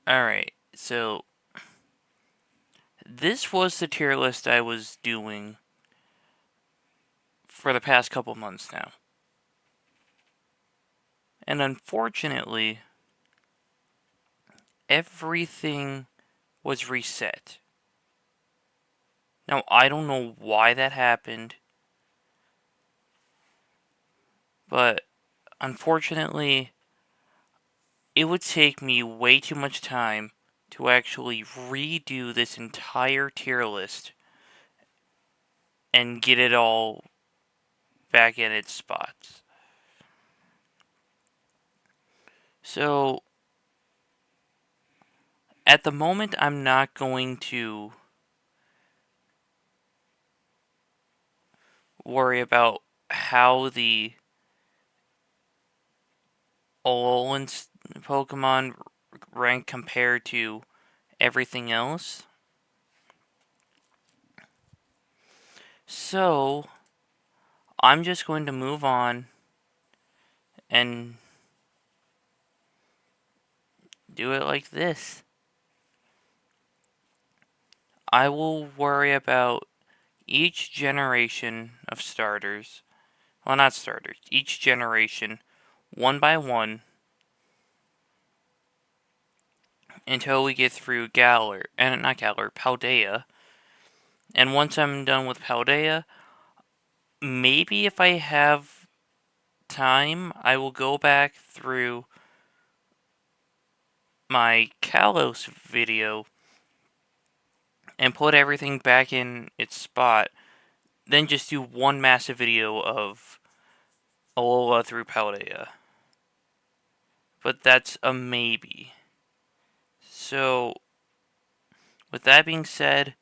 Alright, so this was the tier list I was doing for the past couple months now. And unfortunately, everything was reset. Now, I don't know why that happened, but unfortunately, it would take me way too much time to actually redo this entire tier list and get it all back in its spots. So, at the moment, I'm not going to worry about how the Alolan Pokemon rank compared to everything else. So, I'm just going to move on and do it like this. I will worry about each generation of starters. Well, not starters. Each generation, one by one, until we get through Galar, and not Galar, Paldea. And once I'm done with Paldea, maybe if I have time, I will go back through my Kalos video and put everything back in its spot. Then just do one massive video of Alola through Paldea. But that's a maybe. So, with that being said,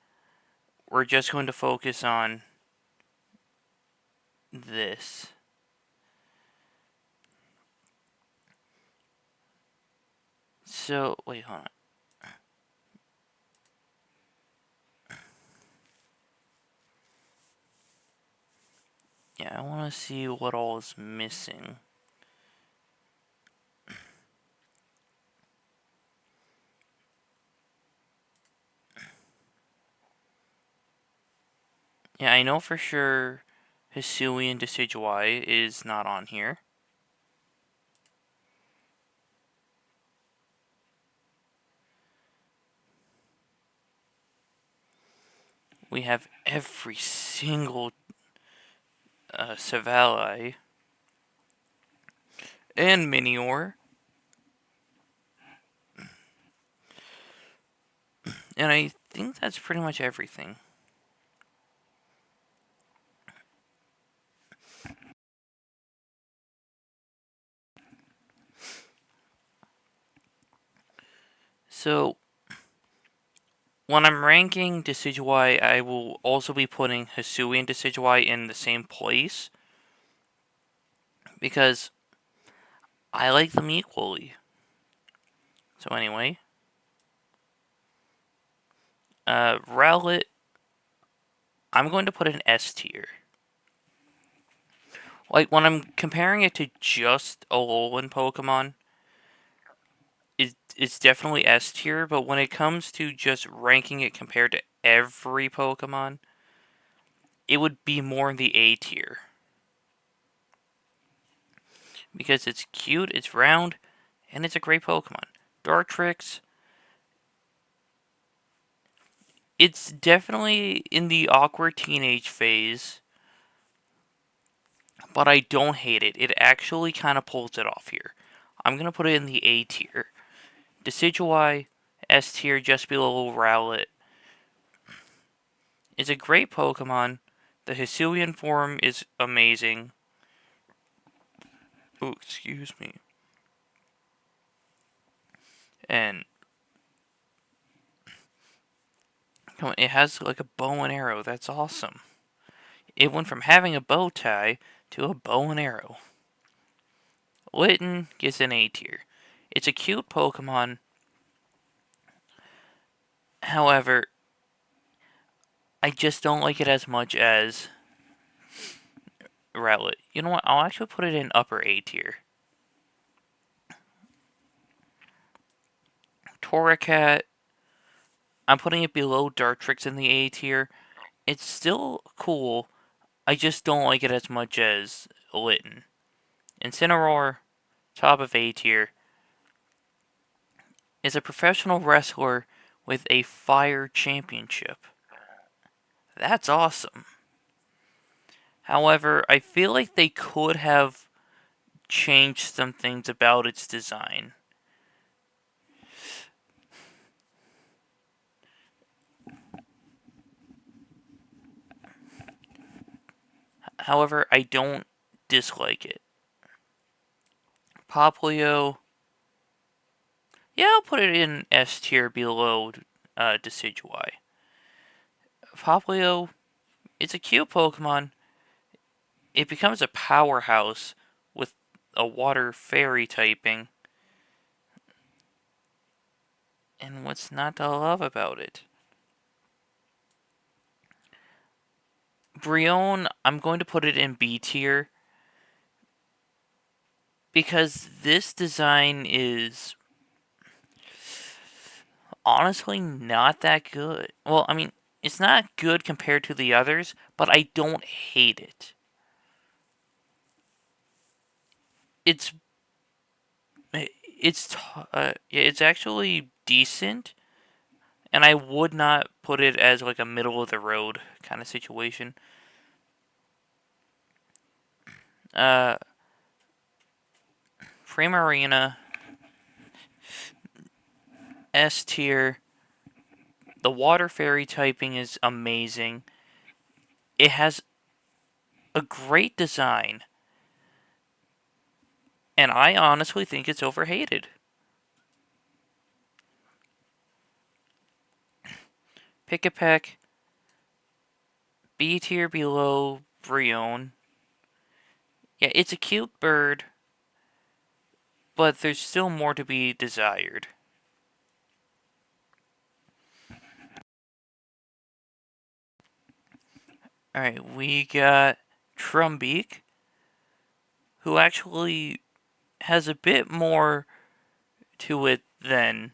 we're just going to focus on this. So, wait, hold on. Yeah, I want to see what all is missing. Yeah, I know for sure Hisuian Decidueye is not on here. We have every single Savalli and Minior. And I think that's pretty much everything. So, when I'm ranking Decidueye, I will also be putting Hisuian Decidueye in the same place. Because I like them equally. So anyway. Rowlet, I'm going to put an S tier. Like, when I'm comparing it to just Alolan Pokemon, it's definitely S tier, but when it comes to just ranking it compared to every Pokemon, it would be more in the A tier. Because it's cute, it's round, and it's a great Pokemon. Dartrix, it's definitely in the awkward teenage phase, but I don't hate it. It actually kind of pulls it off here. I'm going to put it in the A tier. Decidueye, S tier, just below Rowlet. It's a great Pokemon. The Hisuian form is amazing. Oh, excuse me. And it has like a bow and arrow. That's awesome. It went from having a bow tie to a bow and arrow. Litten gets an A tier. It's a cute Pokemon. However, I just don't like it as much as Rowlet. You know what? I'll actually put it in upper A tier. Torracat, I'm putting it below Dartrix in the A tier. It's still cool. I just don't like it as much as Litten. Incineroar, top of A tier, is a professional wrestler with a fire championship. That's awesome. However, I feel like they could have changed some things about its design. However, I don't dislike it. Poplio, yeah, I'll put it in S tier below Decidueye. Poplio, it's a cute Pokemon. It becomes a powerhouse with a water fairy typing. And what's not to love about it? Brionne, I'm going to put it in B tier because this design is honestly not that good. Well, I mean, it's not good compared to the others, but I don't hate it. It's it's actually decent, and I would not put it as like a middle of the road kind of situation. Uh, Primarina, S tier. The water fairy typing is amazing. It has a great design, and I honestly think it's overhated. Pick-a-Peck, B tier below Brionne. Yeah, it's a cute bird, but there's still more to be desired. Alright, we got Trumbeak, who actually has a bit more to it than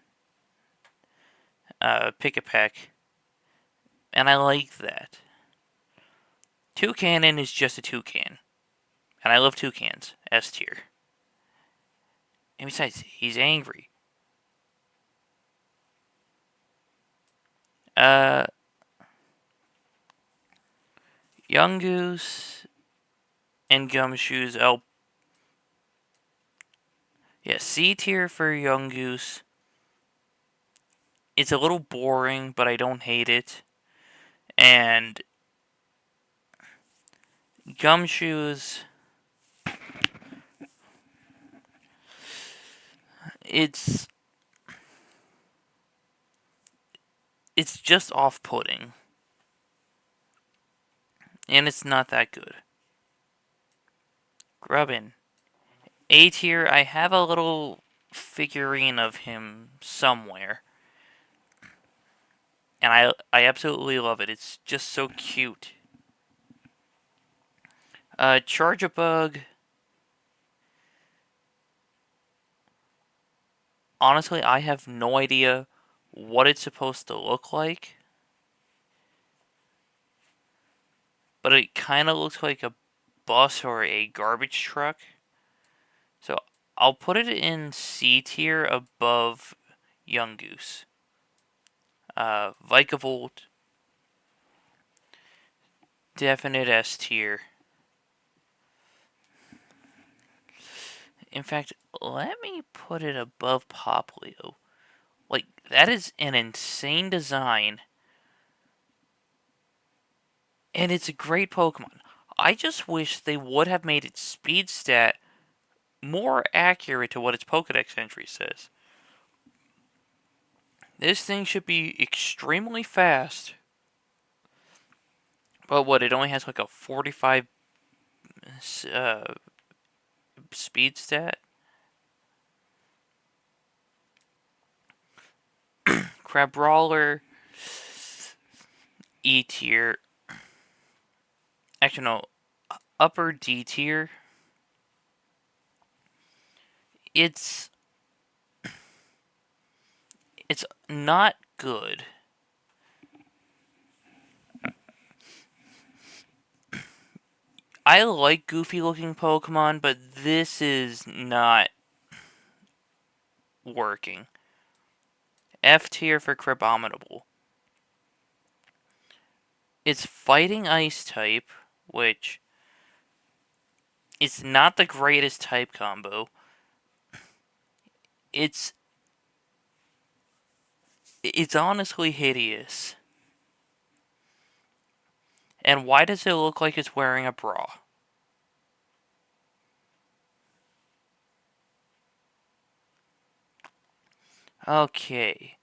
Pick-a-Peck, and I like that. Toucanon is just a toucan, and I love toucans, S tier. And besides, he's angry. Uh, Young Goose and Gumshoes. Oh, yeah, C tier for Young Goose. It's a little boring, but I don't hate it. And Gumshoes, it's it's just off-putting, and it's not that good. Grubbin, A tier. I have a little figurine of him somewhere, and I absolutely love it. It's just so cute. Charge-a-Bug. Honestly, I have no idea what it's supposed to look like, but it kind of looks like a bus or a garbage truck. So I'll put it in C tier above Young Goose. Vikavolt, definite S tier. In fact, let me put it above Poplio. Like, that is an insane design, and it's a great Pokemon. I just wish they would have made its speed stat more accurate to what its Pokedex entry says. This thing should be extremely fast. But what, it only has like a 45 speed stat? Crabrawler, E tier. Actually, no, upper D tier. It's It's not good. I like goofy looking Pokemon, but this is not working. F tier for Crabominable. It's fighting ice type, which is not the greatest type combo. It's it's honestly hideous. And why does it look like it's wearing a bra? Okay.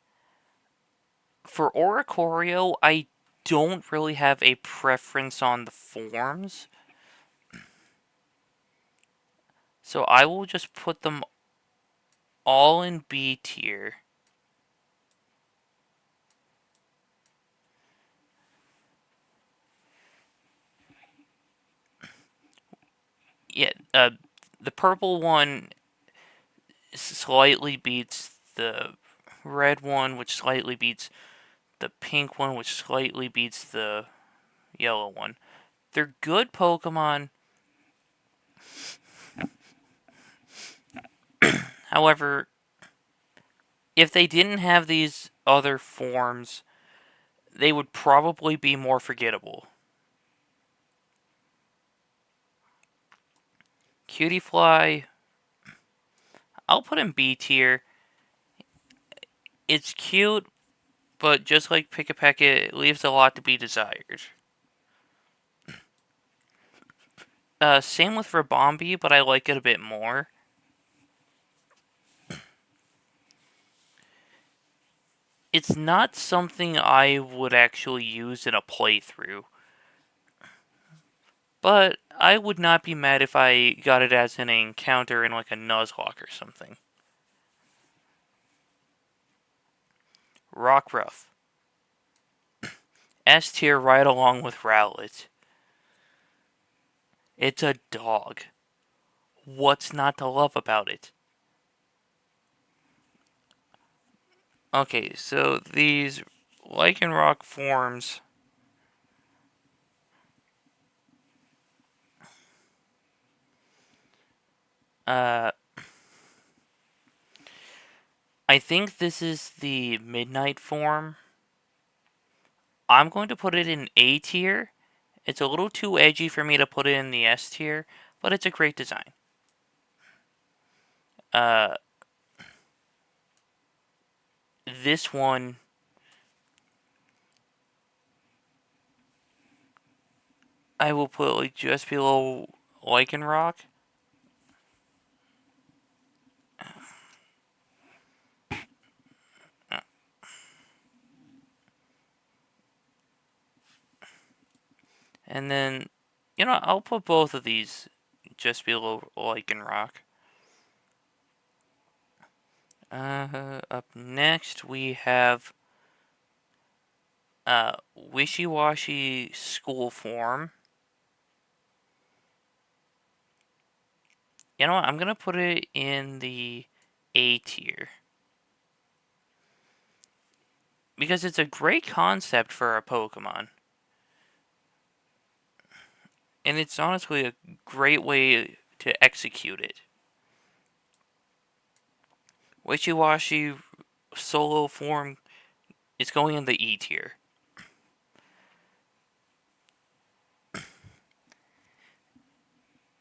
For Oricorio, I don't really have a preference on the forms. So I will just put them all in B tier. Yeah, the purple one slightly beats the red one, which slightly beats the pink one, which slightly beats the yellow one. They're good Pokemon. However, if they didn't have these other forms, they would probably be more forgettable. Cutiefly, I'll put in B tier. It's cute, but just like Pick-a-Peck, it leaves a lot to be desired. Same with Rabombi, but I like it a bit more. It's not something I would actually use in a playthrough, but I would not be mad if I got it as an encounter in like a Nuzlocke or something. Rockruff. S tier right along with Rowlet. It's a dog. What's not to love about it? Okay, so these Lycanroc forms. Uh, I think this is the Midnight form. I'm going to put it in A tier. It's a little too edgy for me to put it in the S tier, but it's a great design. Uh, this one, I will put like just below Lycanroc. And then, I'll put both of these just below Lycanroc. Up next we have Wishy-Washy School Form. You know what? I'm gonna put it in the A tier. Because it's a great concept for a Pokemon. And it's honestly a great way to execute it. Wishy-Washy solo form is going in the E tier.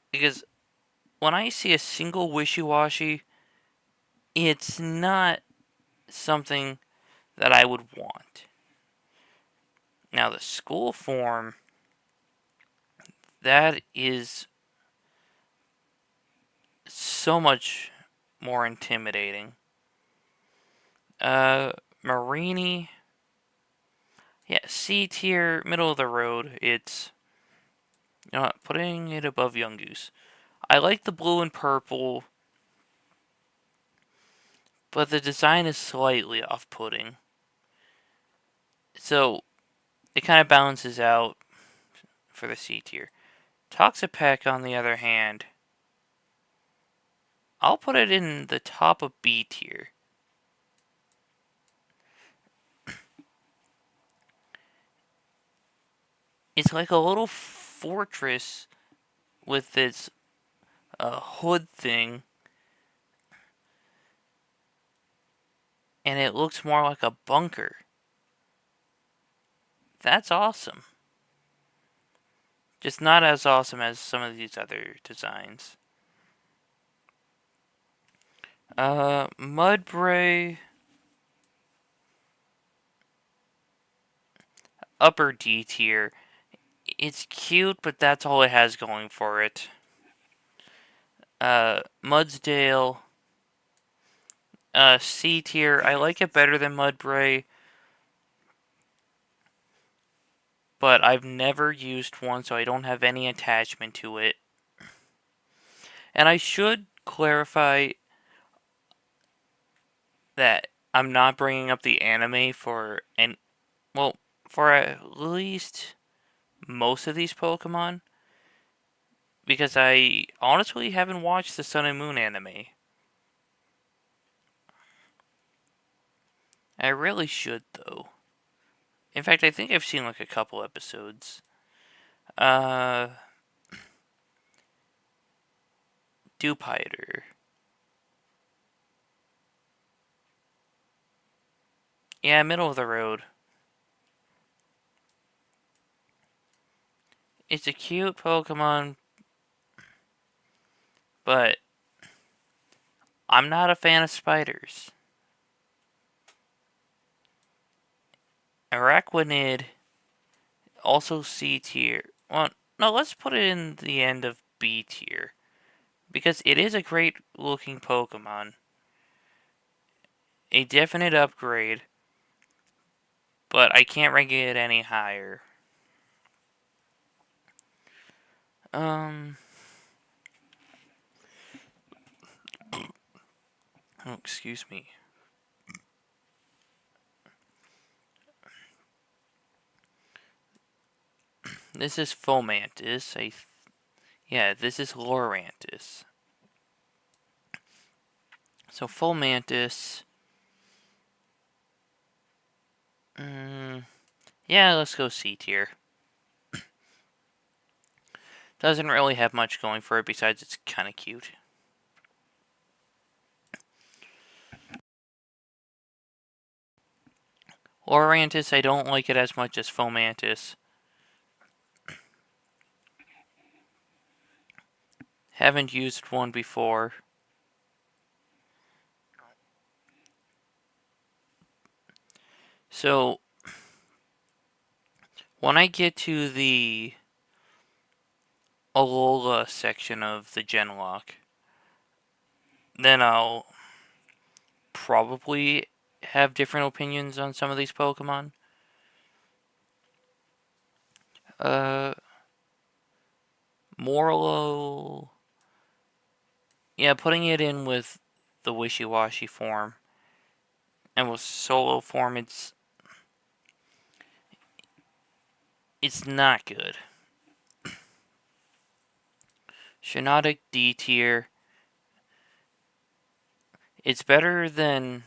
Because when I see a single Wishy-Washy, it's not something that I would want. Now, the school form, that is so much more intimidating. Marini, yeah, C tier, middle of the road. It's, putting it above Yungoos. I like the blue and purple, but the design is slightly off-putting. So, it kind of balances out for the C tier. Toxapeck, on the other hand, I'll put it in the top of B tier. It's like a little fortress with its hood thing, and it looks more like a bunker. That's awesome. Just not as awesome as some of these other designs. Mudbray, upper D tier. It's cute, but that's all it has going for it. Mudsdale, C tier. I like it better than Mudbray, but I've never used one, so I don't have any attachment to it. And I should clarify that I'm not bringing up the anime for at least most of these Pokemon, because I honestly haven't watched the Sun and Moon anime. I really should, though. In fact, I think I've seen like a couple episodes. Uh, Dupiter. Yeah, middle of the road. It's a cute Pokemon, but I'm not a fan of spiders. Araquanid, also C tier. Well, no, let's put it in the end of B tier. Because it is a great looking Pokemon. A definite upgrade, but I can't rank it any higher. Um, oh, excuse me. This is Fomantis. Yeah, this is Lorantis. So Fomantis. Yeah, let's go C tier. Doesn't really have much going for it besides it's kind of cute. Lorantis, I don't like it as much as Fomantis. Haven't used one before. So, when I get to the Alola section of the Genlock, then I'll probably have different opinions on some of these Pokemon. Uh, Morlo. Yeah, putting it in with the wishy-washy form. And with solo form, it's not good. Shiinotic D tier. It's better than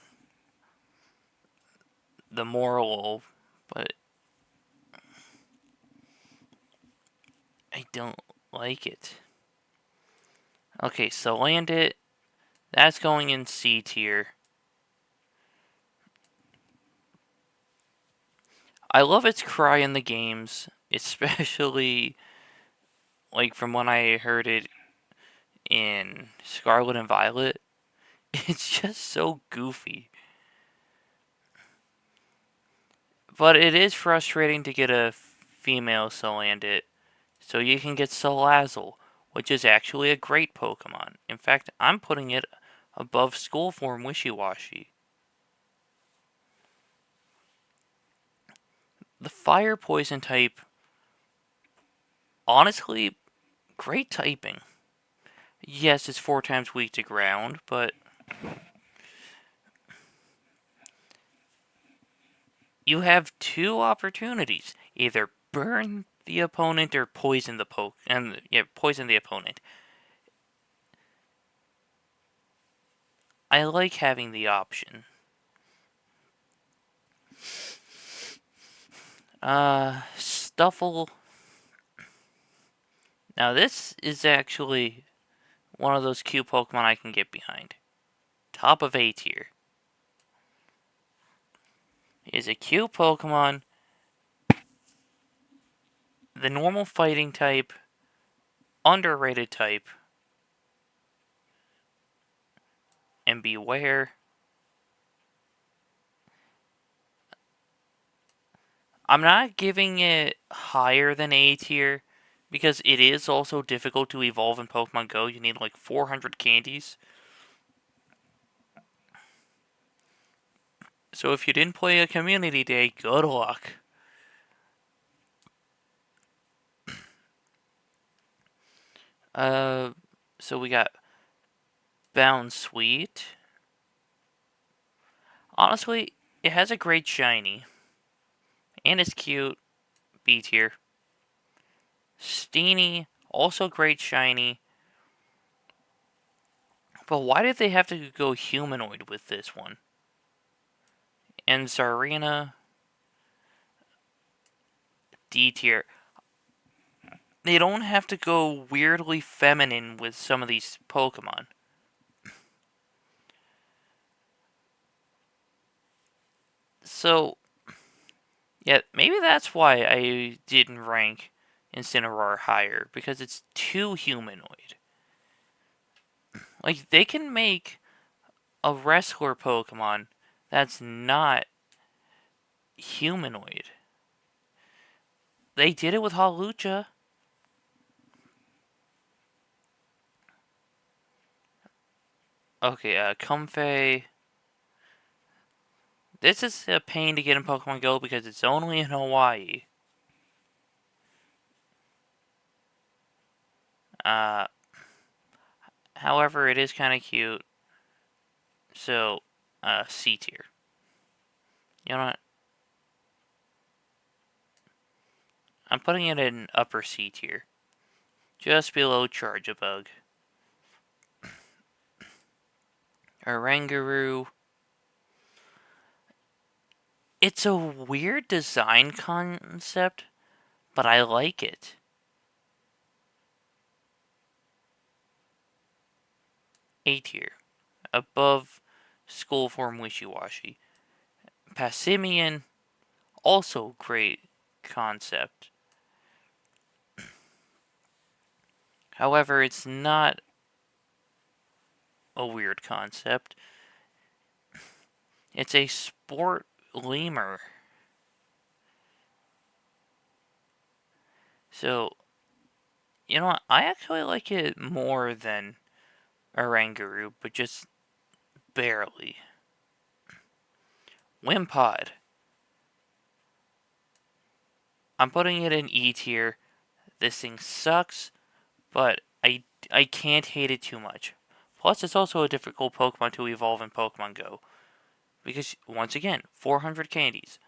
the Morlo, but I don't like it. Okay, so Landit, that's going in C tier. I love its cry in the games, especially like from when I heard it in Scarlet and Violet. It's just so goofy. But it is frustrating to get a female Salandit, so you can get Salazzle, which is actually a great Pokemon. In fact, I'm putting it above School Form Wishy-Washy. The Fire Poison type, honestly, great typing. Yes, it's 4 times weak to ground, but you have 2 opportunities. Either burn the opponent or poison poison the opponent. I like having the option. Stuffle. Now this is actually one of those cute Pokemon I can get behind. Top of A tier. Is a cute Pokemon. The normal fighting type. Underrated type. And beware. I'm not giving it higher than A tier because it is also difficult to evolve in Pokemon Go. You need like 400 candies. So if you didn't play a community day, good luck. Uh, so we got Bound Sweet. Honestly, it has a great shiny. And it's cute. B tier. Steenie, also great shiny. But why did they have to go humanoid with this one? And Zarina, D tier. They don't have to go weirdly feminine with some of these Pokemon. So, yeah, maybe that's why I didn't rank Incineroar higher, because it's too humanoid. Like, they can make a wrestler Pokemon that's not humanoid. They did it with Hawlucha. Okay, Comfey. This is a pain to get in Pokemon Go because it's only in Hawaii. Uh, However, it is kind of cute. So, C tier. You know what? I'm putting it in upper C tier. Just below Charge-a-Bug. Oranguru. It's a weird design concept, but I like it. A tier. Above School Form Wishy-Washy. Passimian. Also great concept. However, it's not a weird concept. It's a sport lemur. So, you know what? I actually like it more than Oranguru, but just barely. Wimpod. I'm putting it in E tier. This thing sucks, but I can't hate it too much. Plus, it's also a difficult Pokemon to evolve in Pokemon Go. Because, once again, 400 candies.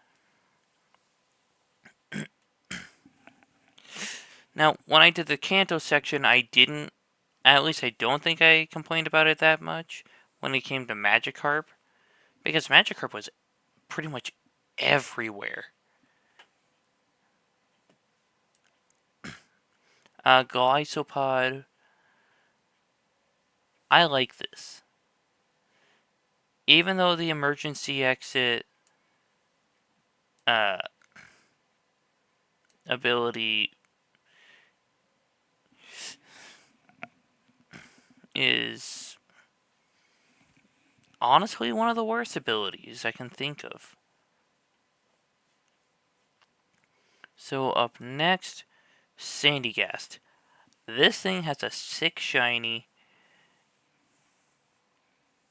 Now, when I did the Kanto section, I didn't, at least I don't think I complained about it that much when it came to Magikarp. Because Magikarp was pretty much everywhere. Glycopod. I like this. Even though the emergency exit uh, ability is honestly one of the worst abilities I can think of. So up next, Sandygast. This thing has a sick shiny,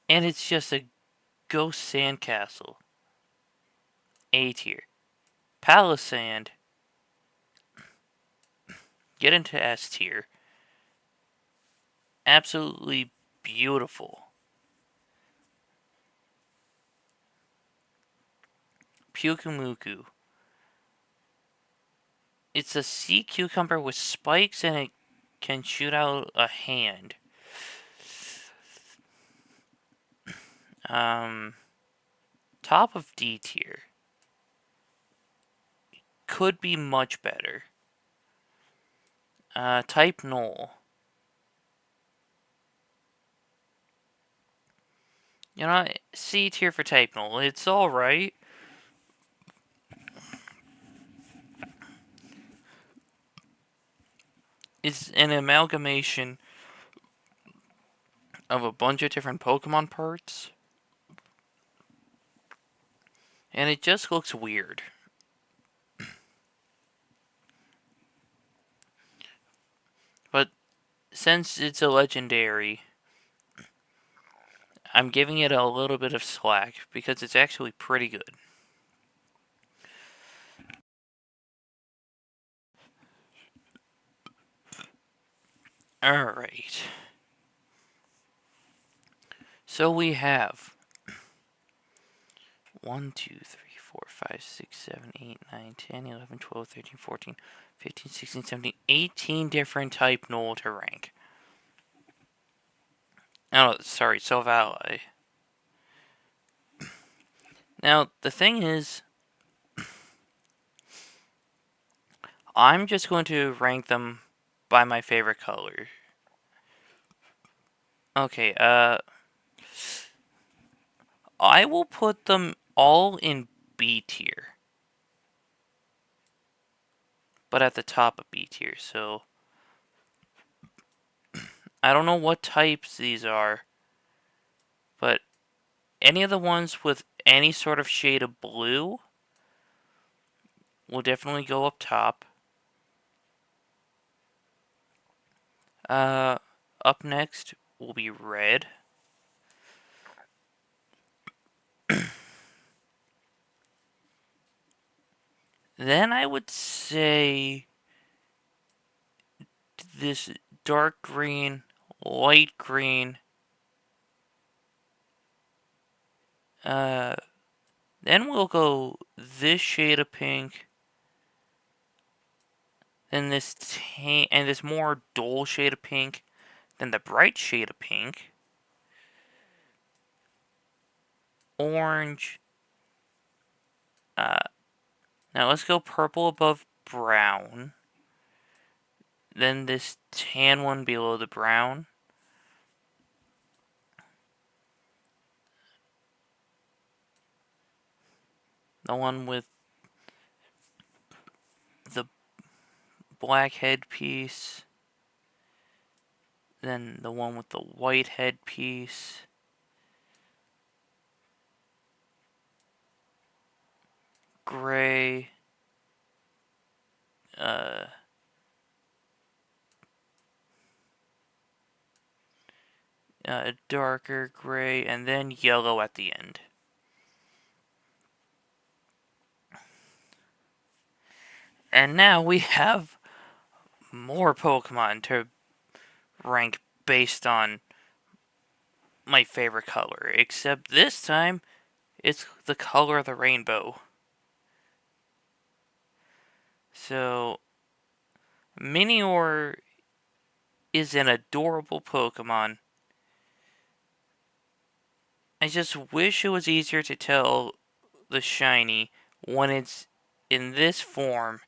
and it's just a ghost sandcastle. A tier. Palisand. Get into S tier. Absolutely beautiful. Pyukumuku. It's a sea cucumber with spikes and it can shoot out a hand. Top of D tier. Could be much better. Type null. You know, C tier for type null. It's alright. It's an amalgamation of a bunch of different Pokemon parts. And it just looks weird. But since it's a legendary, I'm giving it a little bit of slack because it's actually pretty good. Alright. So we have 1, 2, 3, 4, 5, 6, 7, 8, 9, 10, 11, 12, 13, 14, 15, 16, 17, 18 different type null to rank. Oh, sorry, self-ally. Now, the thing is, I'm just going to rank them by my favorite color. Okay, I will put them all in B tier. But at the top of B tier, so I don't know what types these are, but any of the ones with any sort of shade of blue will definitely go up top. Up next will be red. Then I would say this dark green, light green. Then we'll go this shade of pink. Then this and this more dull shade of pink. Then the bright shade of pink. Orange. Now let's go purple above brown. Then this tan one below the brown. The one with the black headpiece. Then the one with the white headpiece. Gray. A darker gray, and then yellow at the end. And now we have more Pokemon to rank based on my favorite color, except this time it's the color of the rainbow. So, Minior is an adorable Pokemon. I just wish it was easier to tell the shiny when it's in this form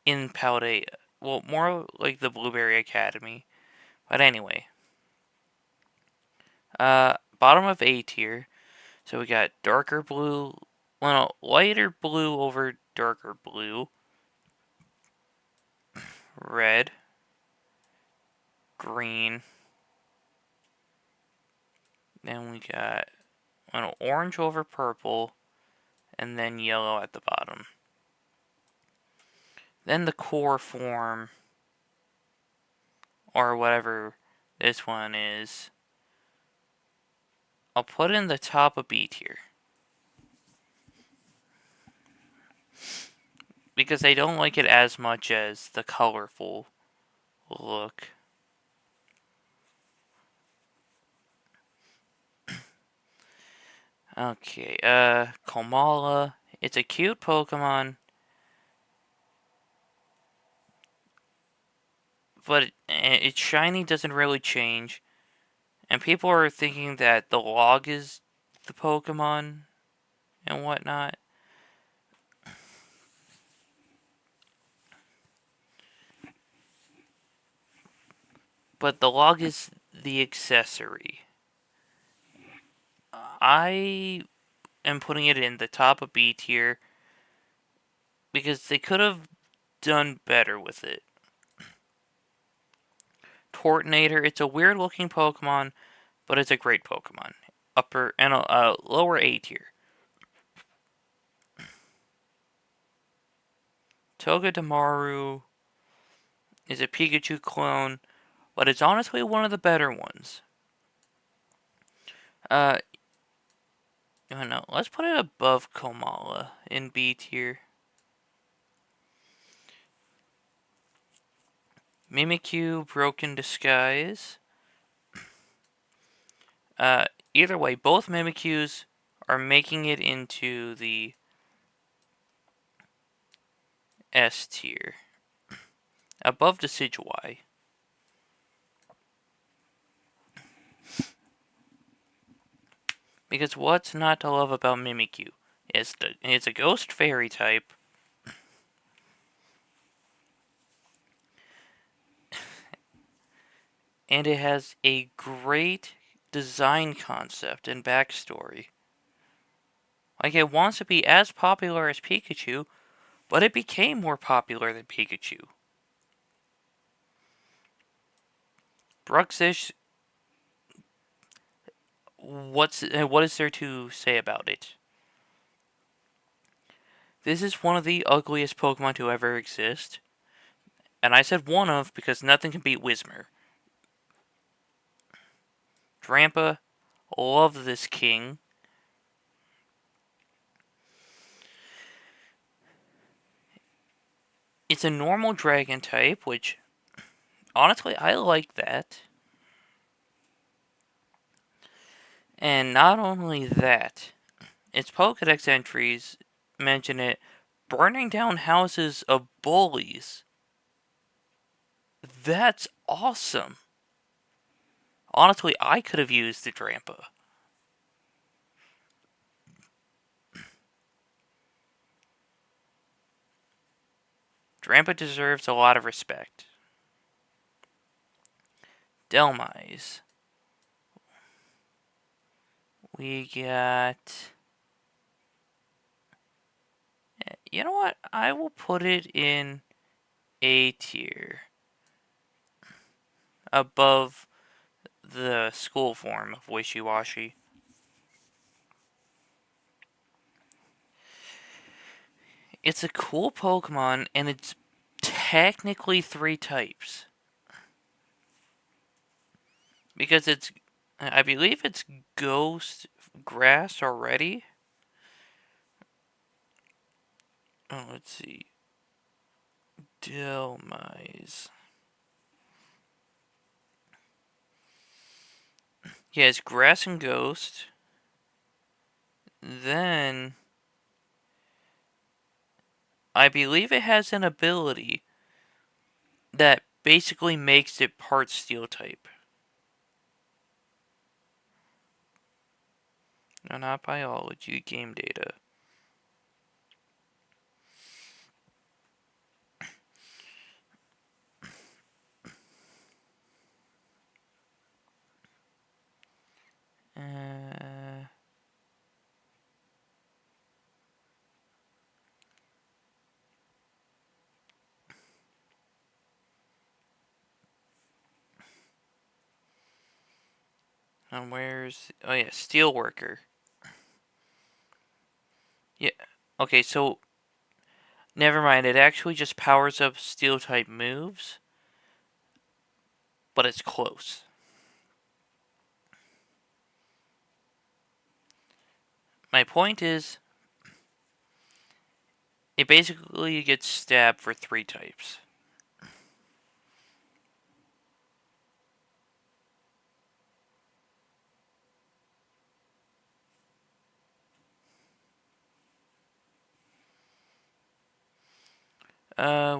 in Paldea. Well, more like the Blueberry Academy. But anyway. Bottom of A tier. So we got darker blue, well, no, lighter blue over darker blue. Red. Green. Then we got, well, orange over purple. And then yellow at the bottom. Then the core form, or whatever this one is, I'll put in the top of B tier. Because I don't like it as much as the colorful look. Okay, Komala. It's a cute Pokemon. But its shiny doesn't really change. And people are thinking that the log is the Pokemon and whatnot. but the log is the accessory. I am putting it in the top of B tier because they could have done better with it. Tortonator, it's a weird looking Pokemon, but it's a great Pokemon. Upper and lower A tier. Togedemaru is a Pikachu clone, but it's honestly one of the better ones. No, let's put it above Komala in B tier. Mimikyu, Broken Disguise. Either way, both Mimikyus are making it into the S tier. Above Decidueye. Because what's not to love about Mimikyu? It's a ghost fairy type. And it has a great design concept and backstory. Like, it wants to be as popular as Pikachu, but it became more popular than Pikachu. Bruxish, what is there to say about it? This is one of the ugliest Pokemon to ever exist. And I said one of because nothing can beat Whismur. Drampa, love this king. It's a normal dragon type, which, honestly, I like that. And not only that, its Pokedex entries mention it burning down houses of bullies. That's awesome. Honestly, I could have used the Drampa. Drampa deserves a lot of respect. Delmise. We got... You know what? I will put it in A tier. Above the school form of Wishiwashi. It's a cool Pokemon, and it's technically 3 types. Because I believe it's Ghost Grass already. Oh, let's see. Delmise. Yeah, it's Grass and Ghost. Then, I believe it has an ability that basically makes it part Steel type. No, not biology, game data. Uh, and where's... Oh yeah, Steelworker. Yeah, okay, so... Never mind, it actually just powers up Steel type moves. But it's close. My point is, it basically gets stabbed for 3 types.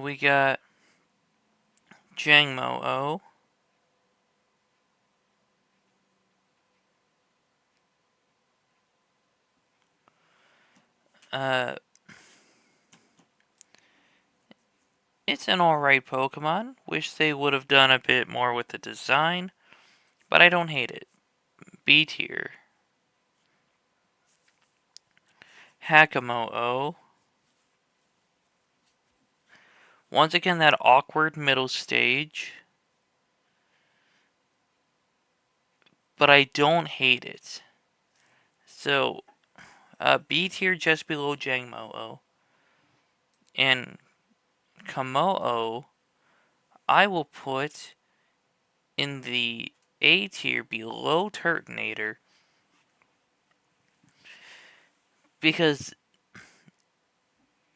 We got Jangmo-O. Uh, It's an alright Pokemon. Wish they would have done a bit more with the design, but I don't hate it. B tier. Hakamo-O. Once again, that awkward middle stage. But I don't hate it. So, B tier just below Jangmo-O. And Kamo-O, I will put in the A tier below Turtonator. Because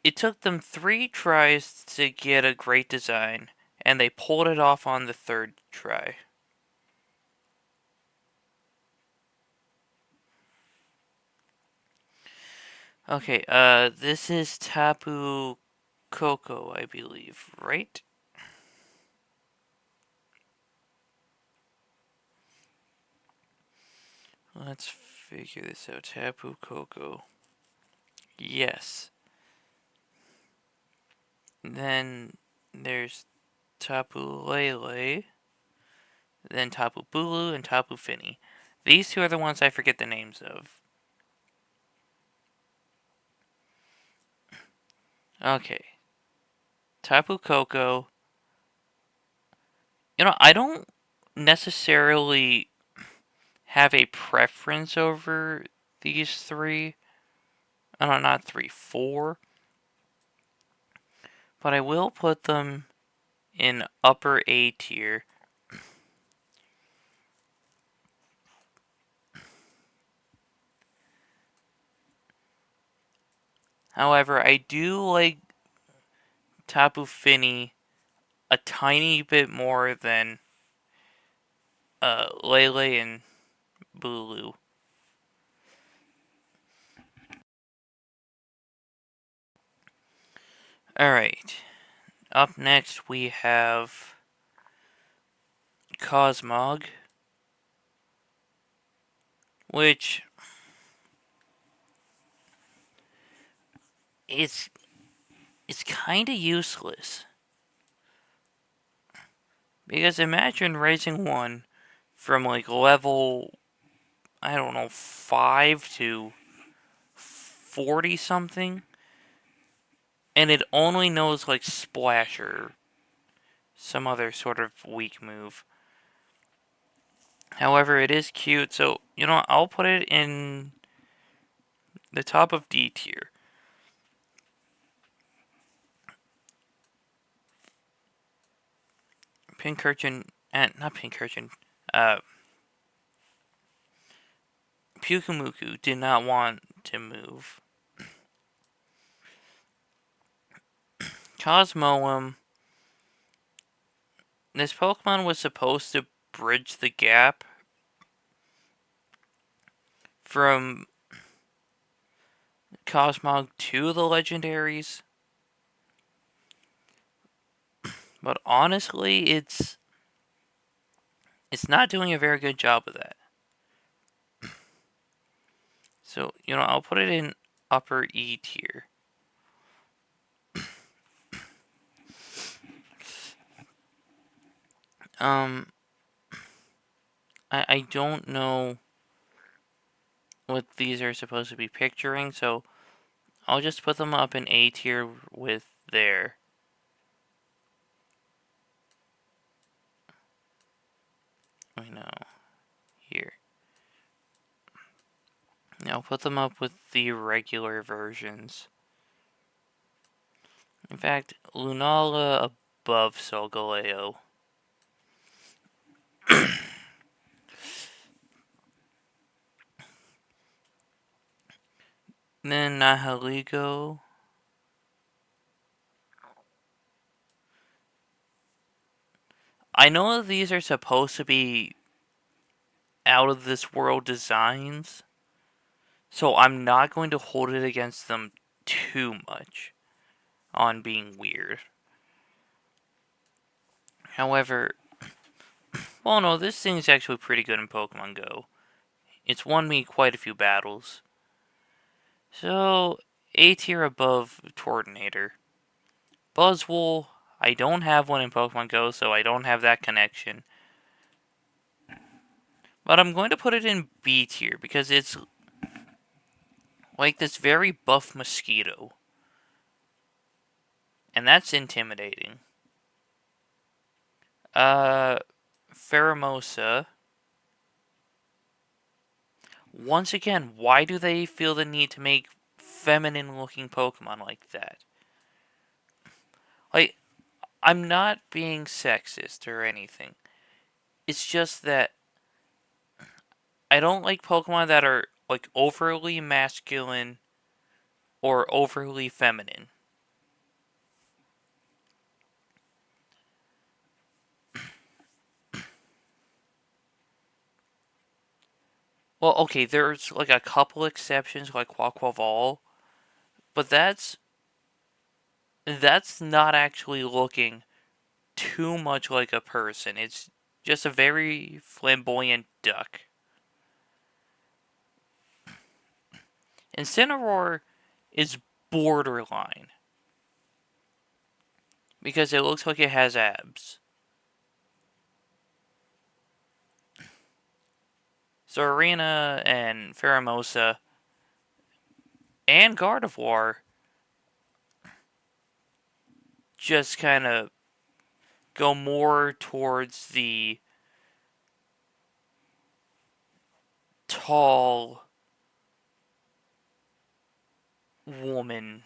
it took them 3 tries to get a great design, and they pulled it off on the 3rd try. Okay, this is Tapu Koko, I believe, right? Let's figure this out. Tapu Koko. Yes. Then there's Tapu Lele, then Tapu Bulu, and Tapu Fini. These 2 are the ones I forget the names of. Okay. Tapu Koko. I don't necessarily have a preference over these 3. No, not 3, 4. But I will put them in upper A tier. However, I do like Tapu Fini a tiny bit more than Lele and Bulu. Alright. Up next we have Cosmog, which it's kind of useless. Because imagine raising one from like level, I don't know, 5 to 40 something, and it only knows like Splash or some other sort of weak move. However, it is cute, so I'll put it in the top of D tier. Pincurchin, and not Pincurchin, Pyukumuku did not want to move. Cosmoem, this Pokemon was supposed to bridge the gap from Cosmog to the legendaries. But honestly, it's not doing a very good job of that. So, I'll put it in upper E tier. I don't know what these are supposed to be picturing, so I'll just put them up in A tier with there. I know. Here. Now put them up with the regular versions. In fact, Lunala above Solgaleo. Then Nahaligo. I know that these are supposed to be out of this world designs, so I'm not going to hold it against them too much on being weird. However, well, no, this thing's actually pretty good in Pokemon Go. It's won me quite a few battles. So, A tier above Tortonator. Buzzwole, I don't have one in Pokemon Go, so I don't have that connection. But I'm going to put it in B tier because it's like this very buff mosquito. And that's intimidating. Pheromosa. Once again, why do they feel the need to make feminine looking Pokemon like that? Like, I'm not being sexist or anything. It's just that I don't like Pokemon that are like overly masculine or overly feminine. Well, okay, there's like a couple exceptions like Quaquaval, but that's not actually looking too much like a person. It's just a very flamboyant duck. Incineroar is borderline because it looks like it has abs. So Arena and Pheromosa and Gardevoir just kind of go more towards the tall woman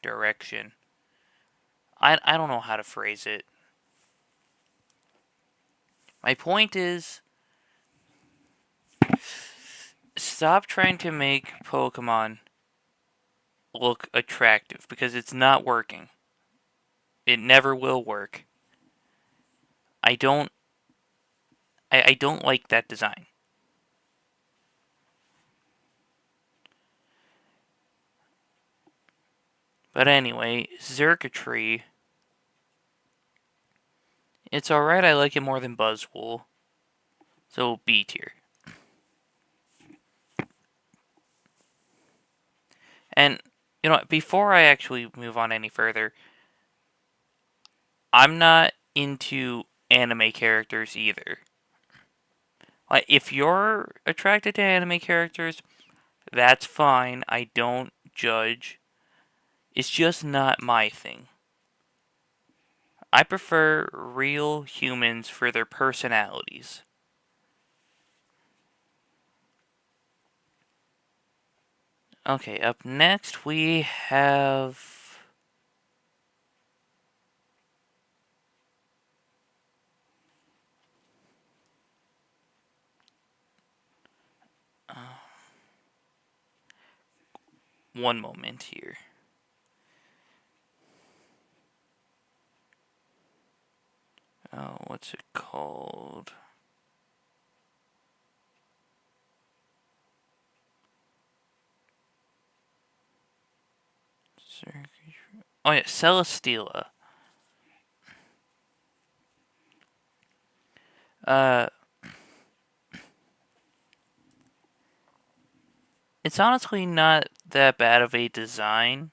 direction. I don't know how to phrase it. My point is, stop trying to make Pokemon look attractive because it's not working. It never will work. I don't I don't like that design. But anyway, Xurkitree. It's alright, I like it more than Buzzwole. So B tier. And, you know, before I actually move on any further, I'm not into anime characters either. Like, if you're attracted to anime characters, that's fine. I don't judge. It's just not my thing. I prefer real humans for their personalities. Okay, up next we have... one moment here. Oh, what's it called? Oh yeah, Celesteela. It's honestly not that bad of a design.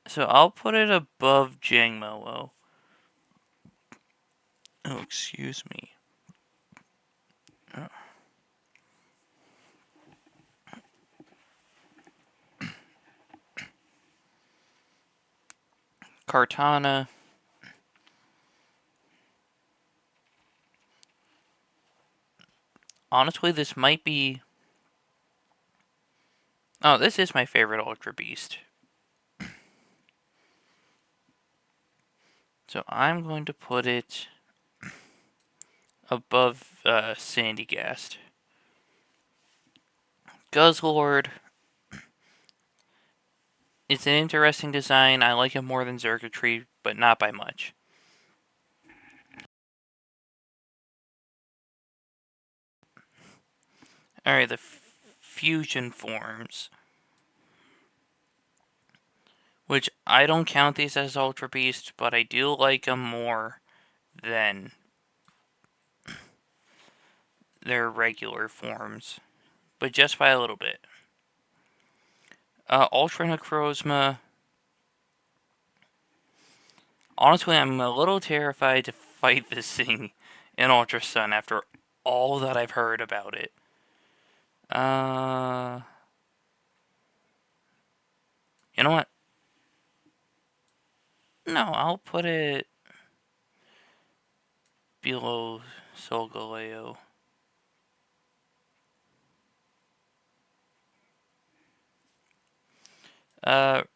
So I'll put it above Jangmo-o. Oh, excuse me. Kartana. Honestly, this might be... Oh, this is my favorite Ultra Beast. So I'm going to put it above Sandygast. Guzzlord. It's an interesting design. I like it more than Xurkitree, but not by much. Alright, the fusion forms. Which, I don't count these as Ultra Beast, but I do like them more than their regular forms. But just by a little bit. Ultra Necrozma. Honestly, I'm a little terrified to fight this thing in Ultra Sun after all that I've heard about it. Uh, you know what? No, I'll put it below Solgaleo.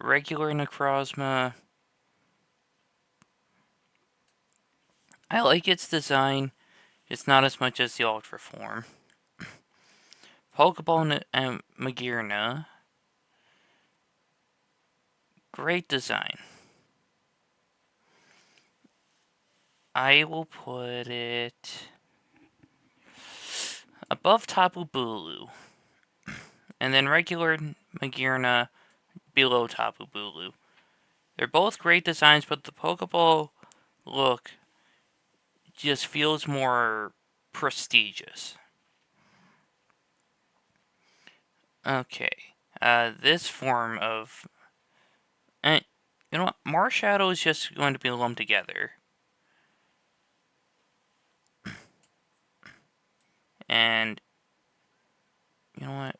Regular Necrozma. I like its design. It's not as much as the Ultra form. Pokeball and Magearna. Great design. I will put it above Tapu Bulu. And then regular Magearna below Tapu Bulu. They're both great designs, but the Pokeball look just feels more prestigious. Okay. This form of... you know what? Marshadow is just going to be lumped together. And... you know what?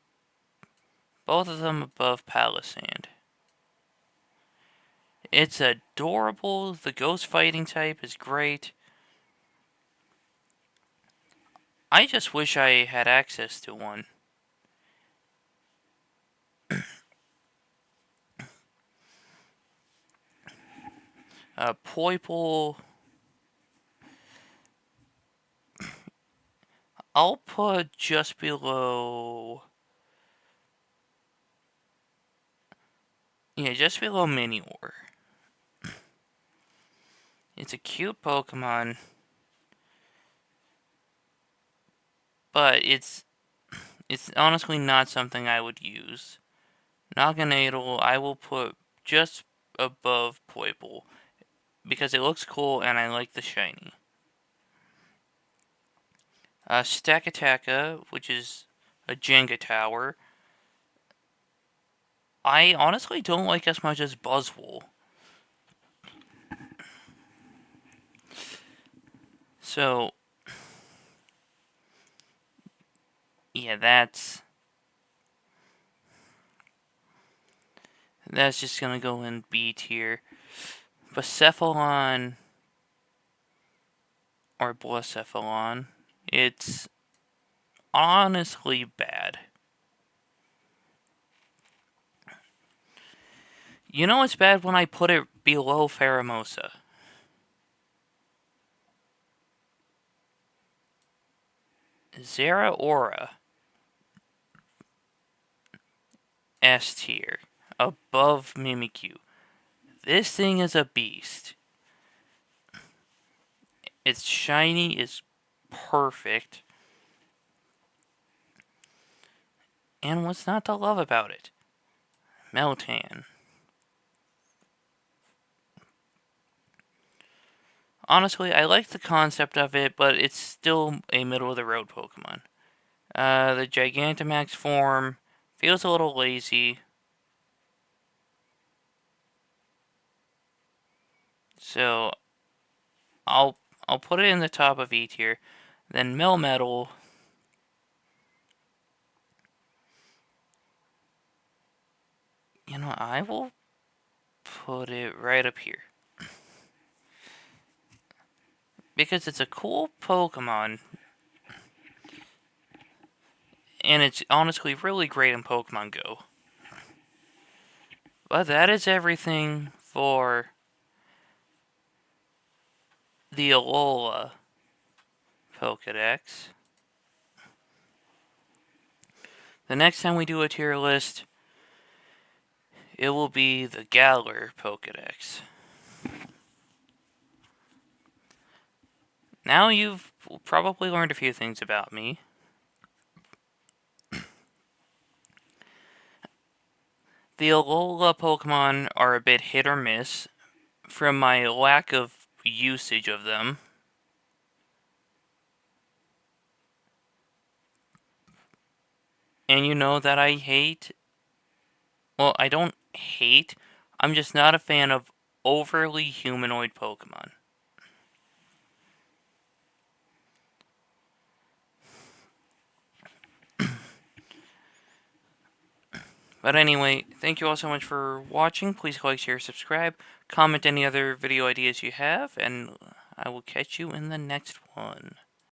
Both of them above Palisand. It's adorable. The ghost fighting type is great. I just wish I had access to one. Poiple. I'll put just below. Yeah, just below Minior. It's a cute Pokemon, but it's honestly not something I would use. Naganadel, I will put just above Poiple because it looks cool and I like the shiny. Stakataka, which is a Jenga tower, I honestly don't like as much as Buzzwole. So, yeah, that's just gonna go in B tier. Bucephalon or Blacephalon, it's honestly bad. You know it's bad when I put it below Pheromosa. Zeraora, S tier, above Mimikyu. This thing is a beast. Its shiny is perfect. And what's not to love about it? Meltan. Honestly, I like the concept of it, but it's still a middle-of-the-road Pokemon. The Gigantamax form feels a little lazy. So, I'll put it in the top of E tier. Then Melmetal. You know, I will put it right up here. Because it's a cool Pokemon. And it's honestly really great in Pokemon Go. But that is everything for the Alola Pokedex. The next time we do a tier list, it will be the Galar Pokedex. Now you've probably learned a few things about me. The Alola Pokemon are a bit hit or miss from my lack of usage of them. And you know that I hate... Well, I don't hate. I'm just not a fan of overly humanoid Pokemon. But anyway, thank you all so much for watching. Please like, share, subscribe, comment any other video ideas you have, and I will catch you in the next one.